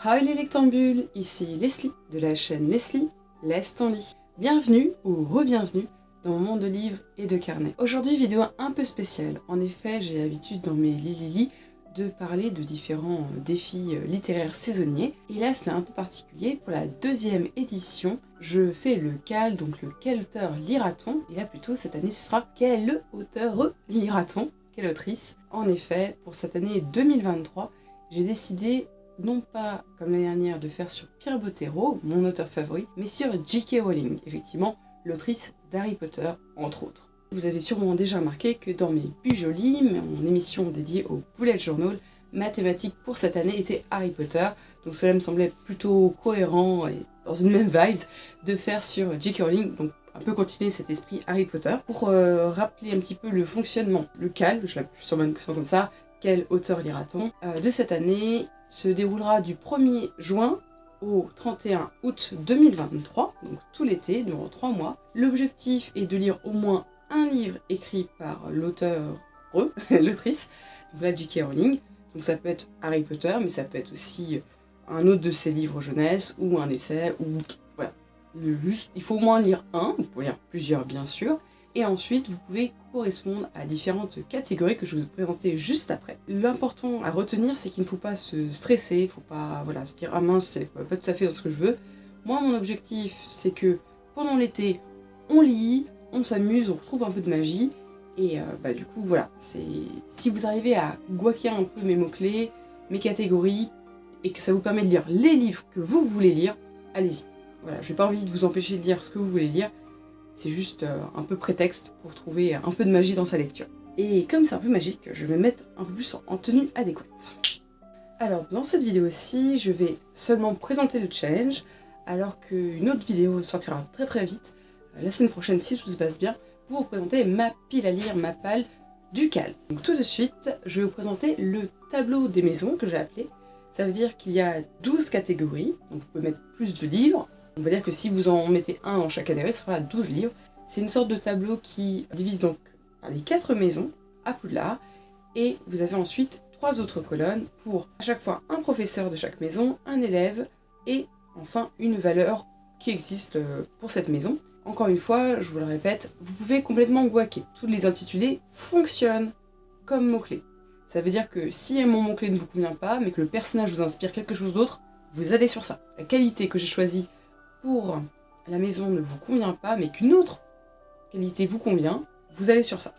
Hi les lectambules, ici Leslie de la chaîne Leslie Laisse ton lit. Bienvenue ou re-bienvenue dans mon monde de livres et de carnets. Aujourd'hui, vidéo un peu spéciale. En effet, j'ai l'habitude dans mes Lili de parler de différents défis littéraires saisonniers. Et là, c'est un peu particulier. Pour la deuxième édition, je fais le CAL, donc le Quel auteur lira-t-on? Et là, plutôt, cette année, ce sera Quel auteur lira-t-on? Quelle autrice? En effet, pour cette année 2023, j'ai décidé non pas, comme l'année dernière, de faire sur Pierre Bottero, mon auteur favori, mais sur J.K. Rowling, effectivement, l'autrice d'Harry Potter, entre autres. Vous avez sûrement déjà remarqué que dans mes Bujolis, mon émission dédiée au bullet journal, ma thématique pour cette année était Harry Potter, donc cela me semblait plutôt cohérent et dans une même vibe de faire sur J.K. Rowling, donc un peu continuer cet esprit Harry Potter, pour rappeler un petit peu le fonctionnement, le CAL, je l'appelle sûrement comme ça, Quel auteur lira-t-on, de cette année se déroulera du 1er juin au 31 août 2023, donc tout l'été, durant 3 mois. L'objectif est de lire au moins un livre écrit par l'auteur, l'autrice, donc la J.K. Rowling. Donc ça peut être Harry Potter, mais ça peut être aussi un autre de ses livres jeunesse, ou un essai, ou voilà. Il faut au moins lire un, vous pouvez lire plusieurs bien sûr, et ensuite vous pouvez correspondre à différentes catégories que je vais vous présenter juste après. L'important à retenir, c'est qu'il ne faut pas se stresser, il ne faut pas se dire ah mince, c'est pas tout à fait dans ce que je veux. Moi, mon objectif, c'est que pendant l'été, on lit, on s'amuse, on retrouve un peu de magie, et du coup voilà, si vous arrivez à guaquer un peu mes mots-clés, mes catégories, et que ça vous permet de lire les livres que vous voulez lire, allez-y. Voilà, j'ai pas envie de vous empêcher de lire ce que vous voulez lire, c'est juste un peu prétexte pour trouver un peu de magie dans sa lecture. Et comme c'est un peu magique, je vais me mettre un peu plus en tenue adéquate. Alors dans cette vidéo-ci, je vais seulement présenter le challenge, alors qu'une autre vidéo sortira très très vite, la semaine prochaine si tout se passe bien, pour vous présenter ma pile à lire, ma palle du CAL. Donc tout de suite, je vais vous présenter le tableau des maisons que j'ai appelé. Ça veut dire qu'il y a 12 catégories, donc vous pouvez mettre plus de livres. On va dire que si vous en mettez un dans chaque catégorie, ça fera 12 livres. C'est une sorte de tableau qui divise donc les 4 maisons à Poudlard. Et vous avez ensuite 3 autres colonnes pour à chaque fois un professeur de chaque maison, un élève et enfin une valeur qui existe pour cette maison. Encore une fois, je vous le répète, vous pouvez complètement guaquer. Tous les intitulés fonctionnent comme mots-clés. Ça veut dire que si mon mot-clé ne vous convient pas, mais que le personnage vous inspire quelque chose d'autre, vous allez sur ça. La qualité que j'ai choisie pour la maison ne vous convient pas, mais qu'une autre qualité vous convient, vous allez sur ça.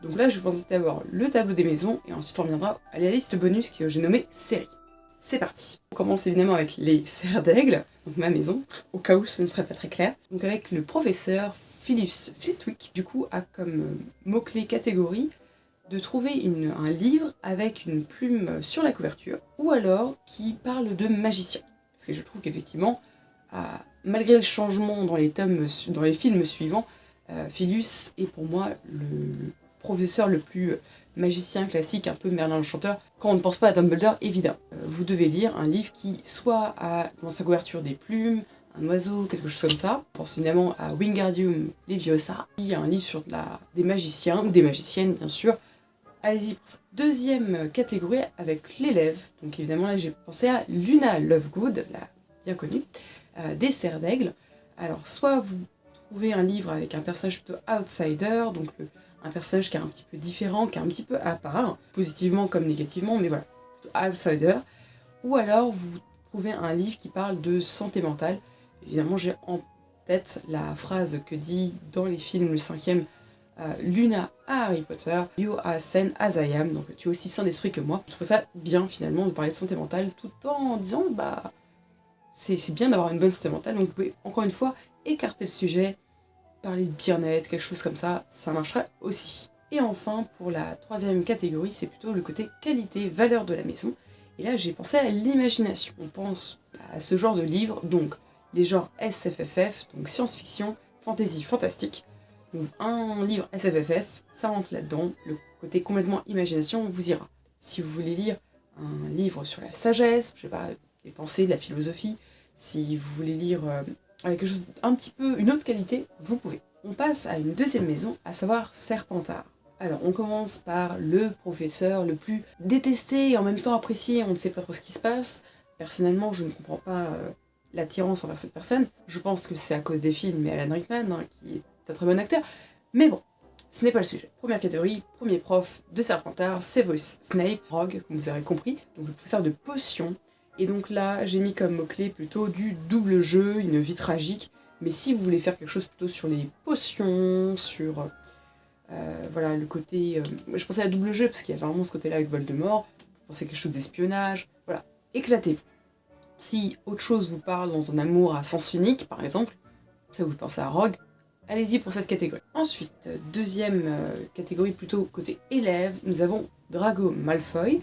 Donc là, je vais vous présenter d'abord le tableau des maisons, et ensuite on reviendra à la liste bonus que j'ai nommée série. C'est parti. On commence évidemment avec les serres d'aigle, donc ma maison, au cas où ce ne serait pas très clair. Donc avec le professeur Phyllis Flitwick, du coup, a comme mot-clé catégorie de trouver un livre avec une plume sur la couverture, ou alors qui parle de magicien. Parce que je trouve qu'effectivement, malgré le changement dans les films suivants, Phyllis est pour moi le professeur le plus magicien classique, un peu Merlin l'Enchanteur. Quand on ne pense pas à Dumbledore, évidemment. Vous devez lire un livre qui soit a dans sa couverture des plumes, un oiseau, quelque chose comme ça. Je pense évidemment à Wingardium Leviosa, qui est un livre sur des magiciens, ou des magiciennes bien sûr. Allez-y pour ça. Deuxième catégorie avec l'élève. Donc évidemment là j'ai pensé à Luna Lovegood, la bien connue, des serres d'aigle. Alors soit vous trouvez un livre avec un personnage plutôt outsider, donc un personnage qui est un petit peu différent, qui est un petit peu à part, positivement comme négativement, mais voilà, plutôt outsider. Ou alors vous trouvez un livre qui parle de santé mentale. Évidemment j'ai en tête la phrase que dit dans les films le 5e Luna à Harry Potter, You are sane as I am, donc tu es aussi sain d'esprit que moi. Je trouve ça bien finalement de parler de santé mentale tout en disant c'est bien d'avoir une bonne santé mentale, donc vous pouvez encore une fois écarter le sujet, parler de bien-être, quelque chose comme ça marchera aussi. Et enfin pour la troisième catégorie, c'est plutôt le côté qualité, valeur de la maison. Et là j'ai pensé à l'imagination. On pense à ce genre de livre, donc les genres SFFF, donc science-fiction, fantasy, fantastique. Donc un livre SFFF, ça rentre là-dedans, le côté complètement imagination vous ira. Si vous voulez lire un livre sur la sagesse, je sais pas, des pensées, de la philosophie, si vous voulez lire quelque chose un petit peu, une autre qualité, vous pouvez. On passe à une deuxième maison, à savoir Serpentard. Alors on commence par le professeur le plus détesté et en même temps apprécié, on ne sait pas trop ce qui se passe, Personnellement, je ne comprends pas l'attirance envers cette personne. Je pense que c'est à cause des films et Alan Rickman, hein, qui est un très bon acteur. Mais bon, ce n'est pas le sujet. Première catégorie, premier prof de Serpentard, Severus Snape, Rogue, comme vous avez compris, donc le professeur de potions. Et donc là, j'ai mis comme mot-clé plutôt du double jeu, une vie tragique. Mais si vous voulez faire quelque chose plutôt sur les potions, sur voilà, le côté... je pensais à double jeu, parce qu'il y a vraiment ce côté-là avec Voldemort. Je pensais à quelque chose d'espionnage. Voilà, éclatez-vous. Si autre chose vous parle dans un amour à sens unique, par exemple, ça vous pensez à Rogue, allez-y pour cette catégorie. Ensuite, deuxième catégorie plutôt côté élève, nous avons Drago Malfoy.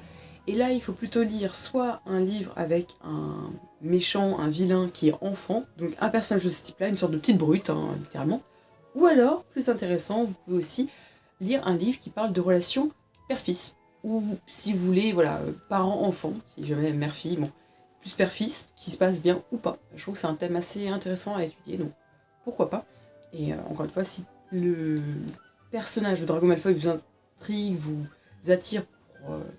Et là, il faut plutôt lire soit un livre avec un méchant, un vilain qui est enfant, donc un personnage de ce type-là, une sorte de petite brute, hein, littéralement. Ou alors, plus intéressant, vous pouvez aussi lire un livre qui parle de relations père-fils. Ou si vous voulez, voilà, parent-enfant, si jamais mère-fille, bon, plus père-fils, qui se passe bien ou pas. Je trouve que c'est un thème assez intéressant à étudier, donc pourquoi pas. Et encore une fois, si le personnage de Drago Malfoy vous intrigue, vous attire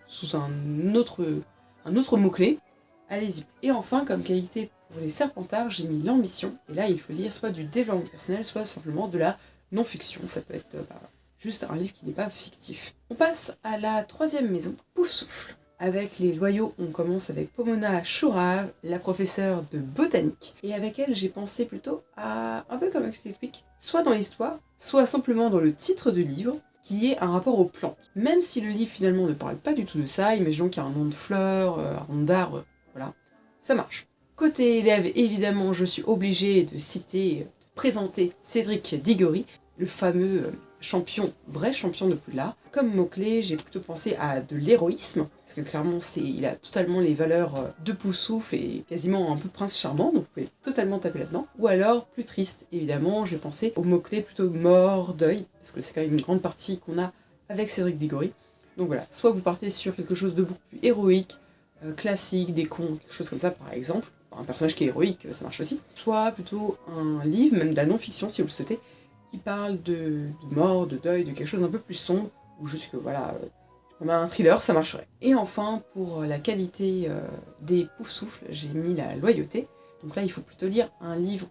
sous un autre mot-clé, allez-y. Et enfin, comme qualité pour les Serpentards, j'ai mis l'ambition. Et là, il faut lire soit du développement personnel, soit simplement de la non-fiction. Ça peut être juste un livre qui n'est pas fictif. On passe à la troisième maison, Poufsouffle. Avec les loyaux, on commence avec Pomona Chourave, la professeure de botanique. Et avec elle, j'ai pensé plutôt à, un peu comme avec Flitwick, soit dans l'histoire, soit simplement dans le titre du livre, qui est un rapport aux plantes. Même si le livre finalement ne parle pas du tout de ça, imaginons qu'il y a un nom de fleurs, un nom d'arbre, voilà, ça marche. Côté élève, évidemment, je suis obligée de citer, de présenter Cédric Diggory, le fameux vrai champion de Poudlard. Comme mot-clé, j'ai plutôt pensé à de l'héroïsme, parce que clairement, il a totalement les valeurs de Poufsouffle et quasiment un peu prince charmant, donc vous pouvez totalement taper là-dedans. Ou alors, plus triste, évidemment, j'ai pensé au mot-clé plutôt mort, deuil, parce que c'est quand même une grande partie qu'on a avec Cédric Diggory. Donc voilà, soit vous partez sur quelque chose de beaucoup plus héroïque, classique, des contes, quelque chose comme ça par exemple, un personnage qui est héroïque, ça marche aussi, soit plutôt un livre, même de la non-fiction si vous le souhaitez, qui parle de mort, de deuil, de quelque chose d'un peu plus sombre, ou juste que voilà, comme un thriller, ça marcherait. Et enfin, pour la qualité des Poufsouffles, j'ai mis la loyauté. Donc là, il faut plutôt lire un livre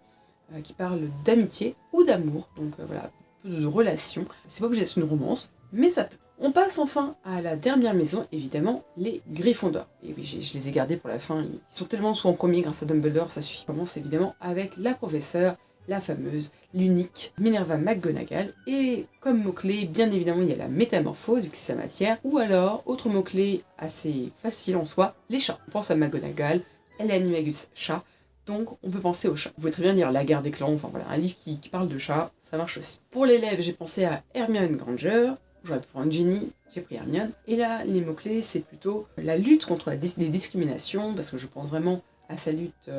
qui parle d'amitié ou d'amour, donc voilà, un peu de relation. C'est pas obligé d'être une romance, mais ça peut. On passe enfin à la dernière maison, évidemment, les Gryffondors. Et oui, je les ai gardés pour la fin, ils sont tellement souvent premiers grâce à Dumbledore, ça suffit. On commence évidemment avec la professeure, la fameuse, l'unique Minerva McGonagall. Et comme mot-clé, bien évidemment, il y a la métamorphose, vu que c'est sa matière. Ou alors, autre mot-clé assez facile en soi, les chats. On pense à McGonagall, elle est animagus chat, donc on peut penser aux chats. Vous pouvez très bien lire La Guerre des clans, enfin voilà, un livre qui parle de chats, ça marche aussi. Pour l'élève, j'ai pensé à Hermione Granger, j'aurais pu prendre Ginny, j'ai pris Hermione. Et là, les mots-clés, c'est plutôt la lutte contre les discriminations, parce que je pense vraiment à sa lutte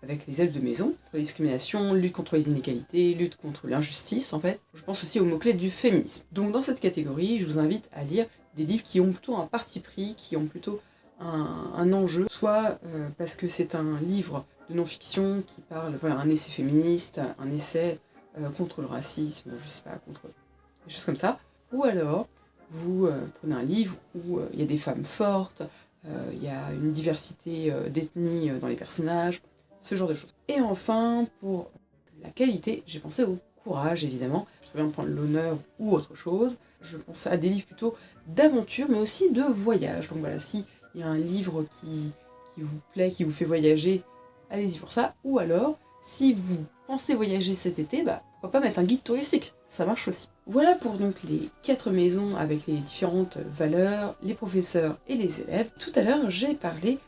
avec les elfes de maison, contre les discriminations, lutte contre les inégalités, lutte contre l'injustice en fait. Je pense aussi aux mots-clés du féminisme. Donc dans cette catégorie, je vous invite à lire des livres qui ont plutôt un parti pris, qui ont plutôt un enjeu, soit parce que c'est un livre de non-fiction qui parle, voilà, un essai féministe, un essai contre le racisme, je sais pas, contre des choses comme ça, ou alors vous prenez un livre où il y a des femmes fortes, il y a une diversité d'ethnies dans les personnages, ce genre de choses. Et enfin, pour la qualité, j'ai pensé au courage, évidemment. Je peux bien prendre l'honneur ou autre chose. Je pense à des livres plutôt d'aventure, mais aussi de voyage. Donc voilà, s'il y a un livre qui vous plaît, qui vous fait voyager, allez-y pour ça. Ou alors, si vous pensez voyager cet été, pourquoi pas mettre un guide touristique, ça marche aussi. Voilà pour donc les 4 maisons avec les différentes valeurs, les professeurs et les élèves. Tout à l'heure, j'ai parlé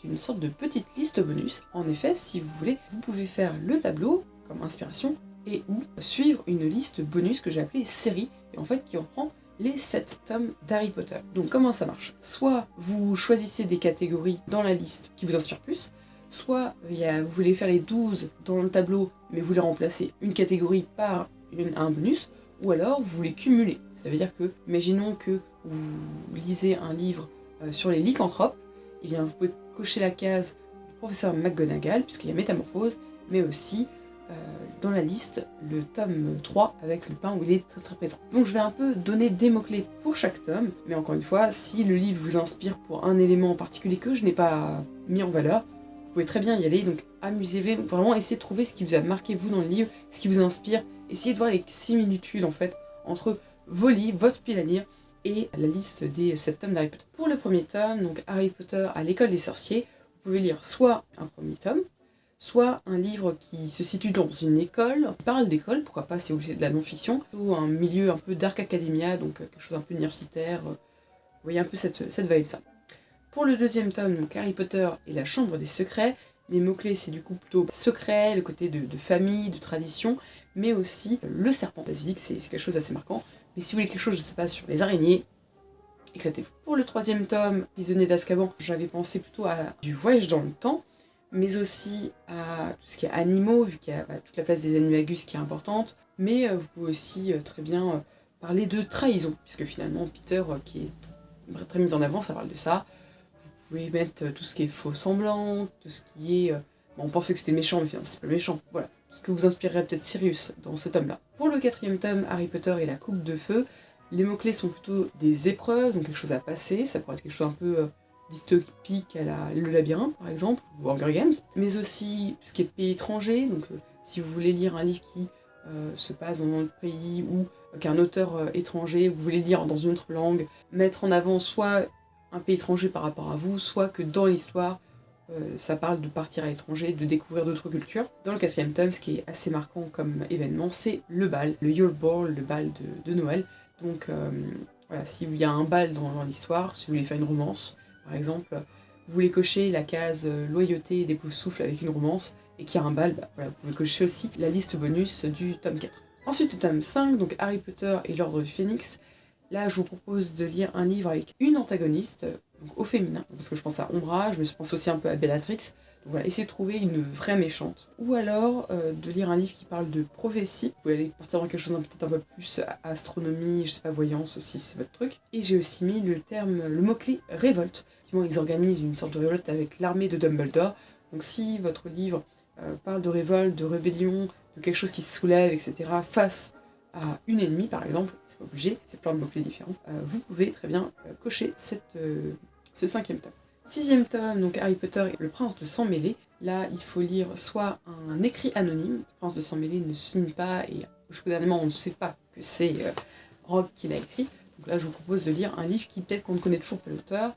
d'une sorte de petite liste bonus. En effet, si vous voulez, vous pouvez faire le tableau comme inspiration et ou suivre une liste bonus que j'ai appelée série, et en fait qui reprend les 7 tomes d'Harry Potter. Donc comment ça marche? Soit vous choisissez des catégories dans la liste qui vous inspirent plus, soit vous voulez faire les 12 dans le tableau, mais vous voulez remplacer une catégorie par un bonus, ou alors vous voulez cumuler. Ça veut dire que, imaginons que vous lisez un livre sur les lycanthropes, et bien vous pouvez cocher la case du professeur McGonagall, puisqu'il y a Métamorphose, mais aussi dans la liste le tome 3 avec Lupin où il est très très présent. Donc je vais un peu donner des mots-clés pour chaque tome, mais encore une fois, si le livre vous inspire pour un élément en particulier que je n'ai pas mis en valeur, vous pouvez très bien y aller, donc amusez-vous, vraiment essayez de trouver ce qui vous a marqué vous dans le livre, ce qui vous inspire, essayez de voir les similitudes en fait entre vos livres, votre style à lire et la liste des 7 tomes d'Harry Potter. Pour le premier tome, donc Harry Potter à l'école des sorciers, vous pouvez lire soit un premier tome, soit un livre qui se situe dans une école, qui parle d'école, pourquoi pas si vous voulez de la non-fiction, ou un milieu un peu dark academia, donc quelque chose un peu universitaire, vous voyez un peu cette vibe-là. Pour le deuxième tome, donc Harry Potter et la Chambre des Secrets, les mots-clés c'est du coup plutôt secret, le côté de famille, de tradition, mais aussi le serpent basilic, c'est quelque chose d'assez marquant. Mais si vous voulez quelque chose, je sais pas, sur les araignées, éclatez-vous. Pour le troisième tome, Prisonnier d'Azkaban, j'avais pensé plutôt à du voyage dans le temps, mais aussi à tout ce qui est animaux, vu qu'il y a toute la place des animagus qui est importante, mais vous pouvez aussi très bien parler de trahison, puisque finalement Peter, qui est très mis en avant, ça parle de ça. Vous pouvez mettre tout ce qui est faux semblant, tout ce qui est... on pensait que c'était méchant, mais finalement c'est pas méchant, voilà. Ce que vous inspirerait peut-être Sirius dans ce tome-là. Pour le quatrième tome, Harry Potter et la Coupe de Feu, les mots-clés sont plutôt des épreuves, donc quelque chose à passer, ça pourrait être quelque chose un peu dystopique à Le Labyrinthe par exemple, ou Hunger Games, mais aussi tout ce qui est pays étranger, donc si vous voulez lire un livre qui se passe dans un autre pays ou qu'un auteur étranger, vous voulez lire dans une autre langue, mettre en avant soit un pays étranger par rapport à vous, soit que dans l'histoire, ça parle de partir à l'étranger, de découvrir d'autres cultures. Dans le quatrième tome, ce qui est assez marquant comme événement, c'est le bal, le Yule Ball, le bal de Noël. Donc voilà, s'il y a un bal dans l'histoire, si vous voulez faire une romance, par exemple, vous voulez cocher la case loyauté d'époustoufle avec une romance, et qu'il y a un bal, voilà, vous pouvez cocher aussi la liste bonus du tome 4. Ensuite, le tome 5, donc Harry Potter et l'Ordre du Phénix. Là, je vous propose de lire un livre avec une antagoniste, donc au féminin, parce que je pense à Umbra, je me pense aussi un peu à Bellatrix. Donc voilà, essayez de trouver une vraie méchante. Ou alors de lire un livre qui parle de prophétie. Vous pouvez aller partir dans quelque chose peut-être un peu plus astronomie, je sais pas, voyance aussi, c'est votre truc. Et j'ai aussi mis le mot-clé révolte. Effectivement, ils organisent une sorte de révolte avec l'armée de Dumbledore. Donc si votre livre parle de révolte, de rébellion, de quelque chose qui se soulève, etc., face à une ennemie par exemple, c'est pas obligé, c'est plein de mots-clés différents, vous pouvez très bien cocher ce cinquième tome. Sixième tome, donc Harry Potter et le prince de sang mêlé. Là, il faut lire soit un écrit anonyme, le prince de sang mêlé ne signe pas et jusqu'au dernier moment on ne sait pas que c'est Rogue qui l'a écrit. Donc là, je vous propose de lire un livre qui peut-être qu'on ne connaît toujours pas l'auteur,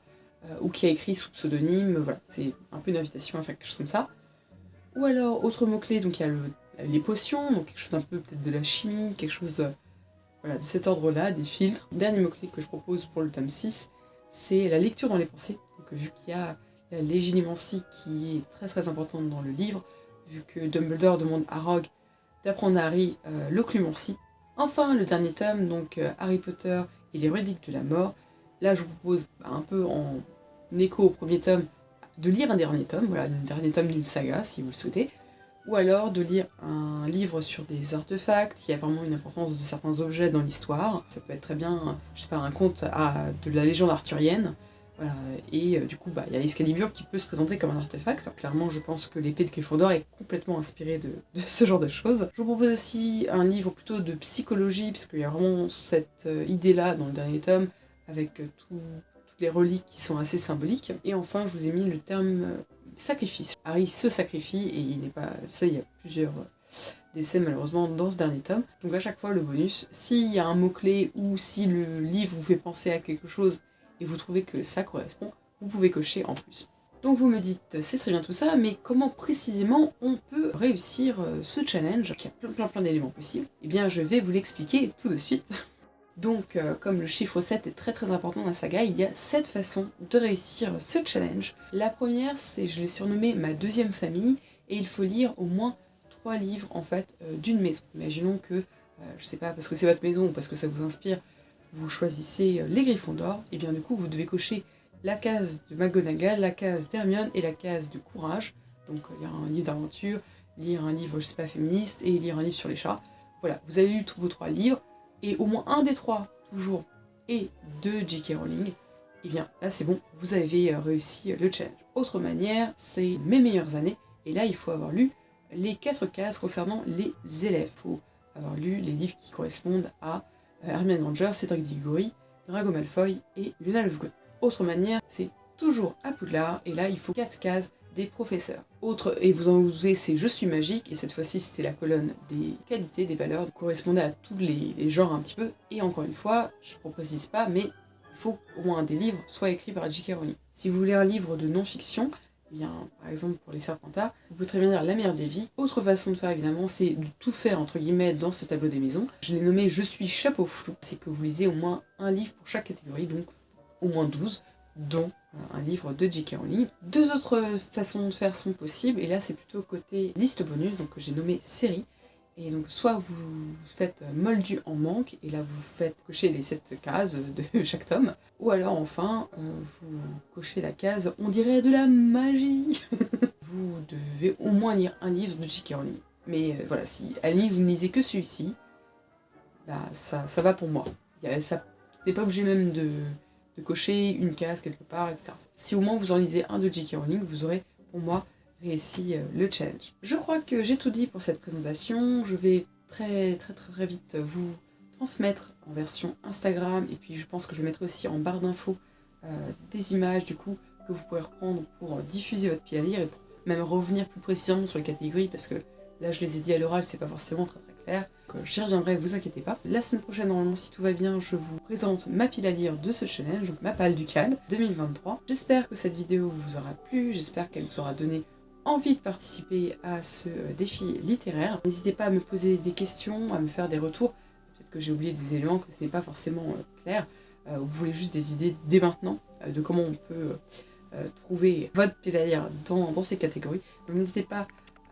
ou qui a écrit sous pseudonyme, voilà, c'est un peu une invitation à faire quelque chose comme ça. Ou alors, autre mot-clé, donc il y a les potions, donc quelque chose un peu peut-être de la chimie, quelque chose voilà, de cet ordre-là, des filtres. Dernier mot-clé que je propose pour le tome 6, c'est la lecture dans les pensées. Donc vu qu'il y a la légilimancie qui est très très importante dans le livre, vu que Dumbledore demande à Rogue d'apprendre à Harry l'occlumencie. Enfin, le dernier tome, donc Harry Potter et les reliques de la mort. Là, je vous propose un peu en écho au premier tome, de lire un dernier tome, voilà, un dernier tome d'une saga, si vous le souhaitez, ou alors de lire un livre sur des artefacts, il y a vraiment une importance de certains objets dans l'histoire. Ça peut être très bien, je sais pas, un conte de la légende arthurienne, voilà, et du coup, il y a l'Excalibur qui peut se présenter comme un artefact. Alors, clairement, je pense que l'épée de Gryffondor est complètement inspirée de ce genre de choses. Je vous propose aussi un livre plutôt de psychologie, puisqu'il y a vraiment cette idée-là dans le dernier tome, avec toutes les reliques qui sont assez symboliques. Et enfin, je vous ai mis le terme sacrifice. Harry se sacrifie, et il n'est pas seul, il y a plusieurs décès malheureusement dans ce dernier tome. Donc à chaque fois, le bonus, s'il y a un mot-clé, ou si le livre vous fait penser à quelque chose, et vous trouvez que ça correspond, vous pouvez cocher en plus. Donc vous me dites, c'est très bien tout ça, mais comment précisément on peut réussir ce challenge, qui a plein d'éléments possibles? Eh bien, je vais vous l'expliquer tout de suite. Donc, comme le chiffre 7 est très très important dans la saga, il y a 7 façons de réussir ce challenge. La première, c'est, je l'ai surnommé ma deuxième famille, et il faut lire au moins 3 livres en fait d'une maison. Imaginons que, je sais pas, parce que c'est votre maison ou parce que ça vous inspire, vous choisissez les Gryffondor, et bien du coup vous devez cocher la case de McGonagall, la case d'Hermione et la case de courage. Donc lire un livre d'aventure, lire un livre, je sais pas, féministe, et lire un livre sur les chats. Voilà, vous avez lu tous vos 3 livres, et au moins un des 3, toujours, et de J.K. Rowling, et bien là c'est bon, vous avez réussi le challenge. Autre manière, c'est mes meilleures années, et là il faut avoir lu les 4 cases concernant les élèves. Il faut avoir lu les livres qui correspondent à Hermione Granger, Cédric Diggory, Drago Malfoy et Luna Lovegood. Autre manière, c'est toujours à Poudlard, et là il faut 4 cases des professeurs. Autre, et vous en doutez, c'est Je suis magique, et cette fois-ci c'était la colonne des qualités, des valeurs, qui correspondait à tous les genres un petit peu, et encore une fois, je ne précise pas, mais il faut qu'au moins un des livres soit écrit par J.K. Rowling. Si vous voulez un livre de non-fiction, eh bien, par exemple pour les Serpentards, vous pouvez très bien lire La Mère des Vies. Autre façon de faire évidemment, c'est de tout faire entre guillemets dans ce tableau des maisons. Je l'ai nommé Je suis chapeau flou, c'est que vous lisez au moins un livre pour chaque catégorie, donc au moins 12, dont un livre de J.K. Rowling. Deux autres façons de faire sont possibles, et là c'est plutôt côté liste bonus, donc que j'ai nommé série. Et donc soit vous faites Moldu en manque, et là vous faites cocher les 7 cases de chaque tome, ou alors enfin vous cochez la case On dirait de la magie. Vous devez au moins lire un livre de J.K. Rowling. Mais voilà, si à la limite vous ne lisez que celui-ci, bah ça va pour moi. Ça n'est pas obligé même de cocher une case quelque part, etc. Si au moins vous en lisez un de J.K. Rowling, vous aurez pour moi réussi le challenge. Je crois que j'ai tout dit pour cette présentation. Je vais très vite vous transmettre en version Instagram, et puis je pense que je mettrai aussi en barre d'infos des images du coup que vous pouvez reprendre pour diffuser votre pile à lire et pour même revenir plus précisément sur les catégories, parce que là je les ai dit à l'oral, c'est pas forcément très clair. Donc j'y reviendrai, vous inquiétez pas. La semaine prochaine, normalement, si tout va bien, je vous présente ma pile à lire de ce challenge, donc ma palle ducale 2023. J'espère que cette vidéo vous aura plu, j'espère qu'elle vous aura donné envie de participer à ce défi littéraire. N'hésitez pas à me poser des questions, à me faire des retours. Peut-être que j'ai oublié des éléments, que ce n'est pas forcément clair, ou vous voulez juste des idées dès maintenant de comment on peut trouver votre pile à lire dans ces catégories. Donc n'hésitez pas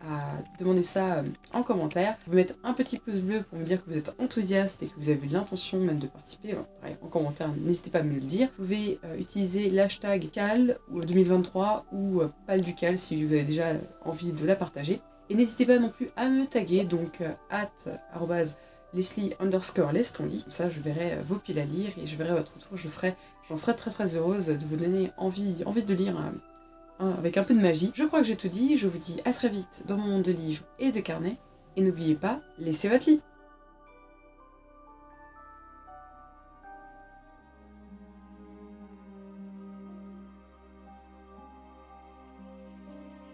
à demander ça en commentaire. Vous mettre un petit pouce bleu pour me dire que vous êtes enthousiaste et que vous avez l'intention même de participer. Pareil, en commentaire, n'hésitez pas à me le dire. Vous pouvez utiliser l'hashtag CAL ou 2023 ou PAL du CAL si vous avez déjà envie de la partager. Et n'hésitez pas non plus à me taguer, donc @Leslie_Lestonly. Comme ça, je verrai vos piles à lire et je verrai votre retour. J'en serai très heureuse de vous donner envie de lire avec un peu de magie. Je crois que j'ai tout dit, je vous dis à très vite dans mon monde de livres et de carnets, et n'oubliez pas, laissez votre lit.